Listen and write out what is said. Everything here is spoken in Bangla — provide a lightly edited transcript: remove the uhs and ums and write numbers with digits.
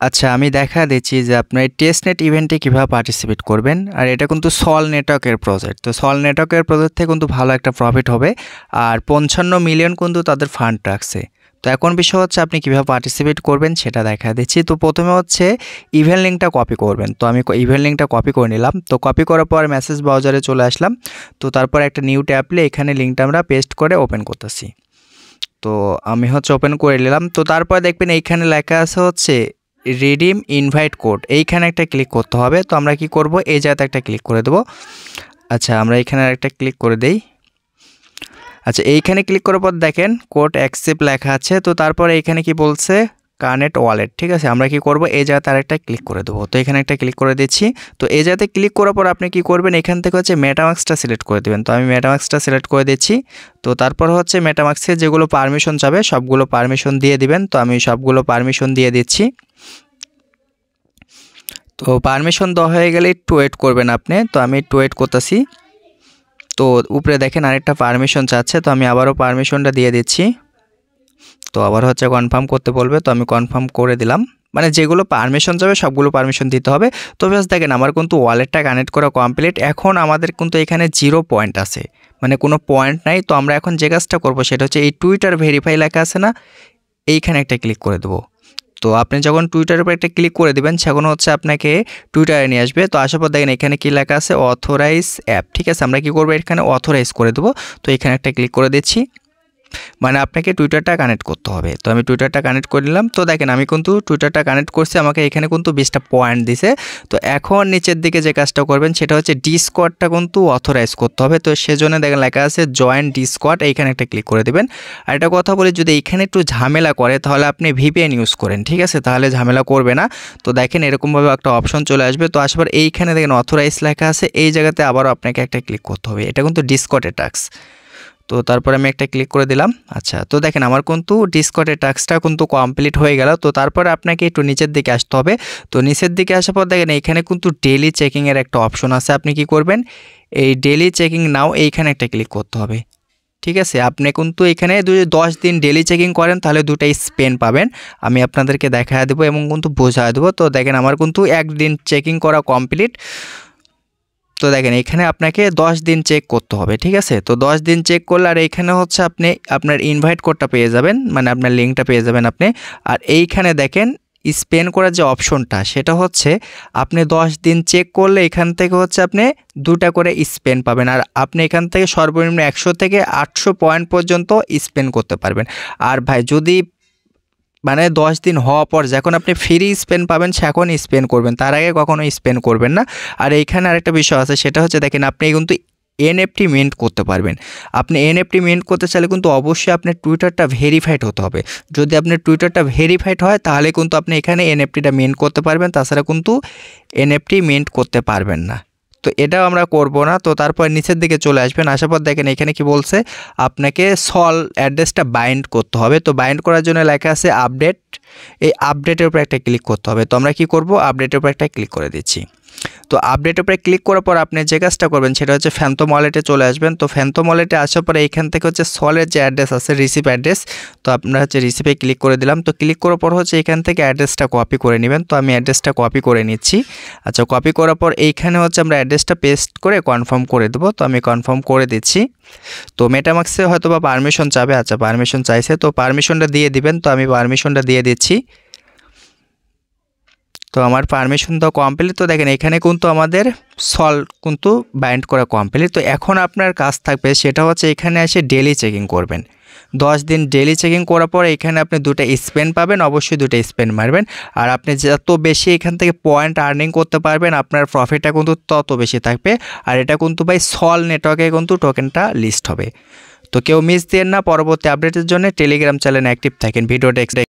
আচ্ছা, আমি দেখা দিচ্ছি যে আপনার টেস্টনেট ইভেন্টে কিভাবে পার্টিসিপেট করবেন। আর এটা কিন্তু সল নেটওয়ার্কের প্রজেক্ট। তো সল নেটওয়ার্কের প্রজেক্ট থেকে কিন্তু ভালো একটা প্রফিট হবে। আর 55 মিলিয়ন কিন্তু তাদের ফান্ড রাখছে। তো এখন বিষয় হচ্ছে আপনি কিভাবে পার্টিসিপেট করবেন সেটা দেখা দিচ্ছি। তো প্রথমে হচ্ছে ইভেন্ট লিঙ্কটা কপি করবেন। তো আমি ইভেন্ট লিঙ্কটা কপি করে নিলাম। তো কপি করার পর মেসেজ ব্রাউজারে চলে আসলাম। তো তারপর একটা নিউ ট্যাব নিয়ে এখানে লিঙ্কটা আমরা পেস্ট করে ওপেন করতেছি। তো আমি হচ্ছে ওপেন করে নিলাম। তো তারপর দেখবেন এইখানে লেখা আছে হচ্ছে রিডিম ইনভাইট কোড, এইখানে একটা ক্লিক করতে হবে। তো আমরা কি করব, এই জায়গাতে একটা ক্লিক করে দেব। আচ্ছা, আমরা এইখানে একটা ক্লিক করে দেই। আচ্ছা, এইখানে ক্লিক করার পর দেখেন কোড অ্যাকসেপ্ট লেখা আছে। তো তারপর এইখানে কি বলছে কানেক্ট ওয়ালেট, ঠিক আছে। আমরা কি করব, এই জায়গাতে আরেকটা ক্লিক করে দেবো। তো এখানে একটা ক্লিক করে দিচ্ছি। তো এই জায়গাতে ক্লিক করার পর আপনি কি করবেন, এখান থেকে হচ্ছে মেটামাক্সটা সিলেক্ট করে দেবেন। তো আমি মেটামাক্সটা সিলেক্ট করে দিচ্ছি। তো তারপর হচ্ছে মেটামাক্সে যেগুলো পারমিশন চাবে সবগুলো পারমিশন দিয়ে দিবেন। তো আমি সবগুলো পারমিশন দিয়ে দিচ্ছি। তো পারমিশন দেওয়া হয়ে গেলে একটু ওয়েট করবেন আপনি। তো আমি একটু ওয়েট করতেছি। তো উপরে দেখেন আরেকটা পারমিশন চাচ্ছে। তো আমি আবারও পারমিশনটা দিয়ে দিচ্ছি। তো আবার হচ্ছে কনফার্ম করতে বলবে। তো আমি কনফার্ম করে দিলাম। মানে যেগুলো পারমিশন যাবে সবগুলো পারমিশন দিতে হবে। তো বেশ দেখেন আমার কিন্তু ওয়ালেটটা কানেক্ট করা কমপ্লিট। এখন আমাদের কিন্তু এখানে 0 পয়েন্ট আছে, মানে কোনো পয়েন্ট নাই। তো আমরা এখন যে কাজটা করবো সেটা হচ্ছে এই টুইটার ভেরিফাই লেখা আছে না, এইখানে একটা ক্লিক করে দেবো। তো আপনি যখন টুইটারের উপর একটা ক্লিক করে দিবেন তখন হচ্ছে আপনাকে টুইটারে নিয়ে আসবে। তো আসার পর দেখেন এখানে কি লেখা আছে অথরাইজ অ্যাপ, ঠিক আছে। আমরা কি করবো, এখানে অথরাইজ করে দেবো। তো এখানে একটা ক্লিক করে দিচ্ছি, মানে আপনাকে টুইটারটা কানেক্ট করতে হবে। তো আমি টুইটারটা কানেক্ট করে নিলাম। তো দেখেন আমি কিন্তু টুইটারটা কানেক্ট করছি, আমাকে এখানে কিন্তু 20টা পয়েন্ট দিছে। তো এখন নিচের দিকে যে কাজটা করবেন সেটা হচ্ছে ডিসকর্ডটা কিন্তু অথরাইজ করতে হবে। তো সেজন্য দেখেন লেখা আছে জয়েন ডিসকর্ড, এইখানে একটা ক্লিক করে দেবেন। আর একটা কথা বলি, যদি এইখানে একটু ঝামেলা করে তাহলে আপনি ভিপিএন ইউজ করেন, ঠিক আছে, তাহলে ঝামেলা করবে না। তো দেখেন এরকমভাবে একটা অপশন চলে আসবে। তো আসার এইখানে দেখেন অথরাইজ লেখা আছে, এই জায়গাতে আবারও আপনাকে একটা ক্লিক করতে হবে। এটা কিন্তু ডিসকর্ডের টাস্ক। তো তারপর আমি একটা ক্লিক করে দিলাম। আচ্ছা, তো দেখেন আমার কিন্তু ডিসকর্ডের টাস্কটা কিন্তু কমপ্লিট হয়ে গেল। তো তারপরে আপনাকে একটু নিচের দিকে আসতে হবে। তো নিচের দিকে আসার পর দেখেন এইখানে কিন্তু ডেইলি চেকিংয়ের একটা অপশন আছে। আপনি কি করবেন, এই ডেইলি চেকিং নাও এইখানে একটা ক্লিক করতে হবে, ঠিক আছে। আপনি কিন্তু এখানে যদি 10 দিন ডেইলি চেকিং করেন তাহলে 2টা স্পেন পাবেন। আমি আপনাদেরকে দেখা দেবো এবং কিন্তু বোঝা দেবো। তো দেখেন আমার কিন্তু 1 দিন চেকিং করা কমপ্লিট। তো দেখেন এখানে আপনাকে 10 দিন চেক করতে হবে, ঠিক আছে। তো 10 দিন চেক করলে আর এইখানে হচ্ছে আপনি আপনার ইনভাইট কোডটা পেয়ে যাবেন, মানে আপনার লিঙ্কটা পেয়ে যাবেন আপনি। আর এইখানে দেখেন স্পেন করার যে অপশনটা সেটা হচ্ছে আপনি 10 দিন চেক করলে এখান থেকে হচ্ছে আপনি 2টা করে স্পেন পাবেন। আর আপনি এখান থেকে সর্বনিম্ন 100 থেকে 800 পয়েন্ট পর্যন্ত স্পেন করতে পারবেন। আর ভাই যদি মানে 10 দিন হওয়ার পর যখন আপনি ফ্রি স্পেন পাবেন তখন স্পেন করবেন, তার আগে কখনো স্পেন করবেন না। আর এইখানে আরেকটা বিষয় আছে, সেটা হচ্ছে দেখেন আপনি কিন্তু এনএফটি মিন্ট করতে পারবেন। আপনি এনএফটি মিন্ট করতে চাইলে কিন্তু অবশ্যই আপনার টুইটারটা ভেরিফাইড হতে হবে। যদি আপনার টুইটারটা ভেরিফাইড হয় তাহলে কিন্তু আপনি এখানে এনএফটিটা মিন্ট করতে পারবেন, তাছাড়া কিন্তু এনএফটি মিন্ট করতে পারবেন না। তো এটাও আমরা করব না। তো তারপর নিচের দিকে চলে আসবেন। আসার পর দেখেন এখানে কি বলছে, আপনাকে সল অ্যাড্রেসটা বাইন্ড করতে হবে। তো বাইন্ড করার জন্য লেখা আছে আপডেট, এই আপডেটের উপর একটা ক্লিক করতে হবে। তো আমরা কি করব, আপডেটের উপর একটা ক্লিক করে দিচ্ছি। তো আপডেটের উপরে ক্লিক করার পর আপনি যে কাজটা করবেন সেটা হচ্ছে ফ্যান্টম ওয়ালেটে চলে আসবেন। তো ফ্যান্টম ওয়ালেটে আসার পরে এইখান থেকে হচ্ছে সলের যে অ্যাড্রেস আছে রিসিভ অ্যাড্রেস, তো আপনারা হচ্ছে রিসিভে ক্লিক করে দিলাম। তো ক্লিক করার পর হচ্ছে এখান থেকে অ্যাড্রেসটা কপি করে নেবেন। তো আমি অ্যাড্রেসটা কপি করে নিচ্ছি। আচ্ছা, কপি করার পর এইখানে হচ্ছে আমরা অ্যাড্রেসটা পেস্ট করে কনফার্ম করে দেবো। তো আমি কনফার্ম করে দিচ্ছি। তো মেটামাক্সে হয়তো বা পারমিশন চাবে। আচ্ছা, পারমিশন চাইছে, তো পারমিশনটা দিয়ে দিবেন। তো আমি পারমিশনটা দিয়ে দিচ্ছি। তো আমার পারমিশন তো কমপ্লিট। তো দেখেন এখানে কিন্তু আমাদের সল কিন্তু বাইন্ড করা কমপ্লিট। তো এখন আপনার কাজ থাকবে সেটা হচ্ছে এখানে এসে ডেইলি চেকিং করবেন। 10 দিন ডেইলি চেকিং করার পর এখানে আপনি 2টা স্পেন পাবেন, অবশ্যই 2টা স্পেন মারবেন। আর আপনি যত বেশি এখান থেকে পয়েন্ট আর্নিং করতে পারবেন আপনার প্রফিটটা কিন্তু তত বেশি থাকবে। আর এটা কিন্তু ভাই সল নেটওয়ার্কে কিন্তু টোকেনটা লিস্ট হবে। তো কেউ মিস দেন না। পরবর্তী আপডেটের জন্য টেলিগ্রাম চ্যানেলে অ্যাক্টিভ থাকেন। ভিডিওটা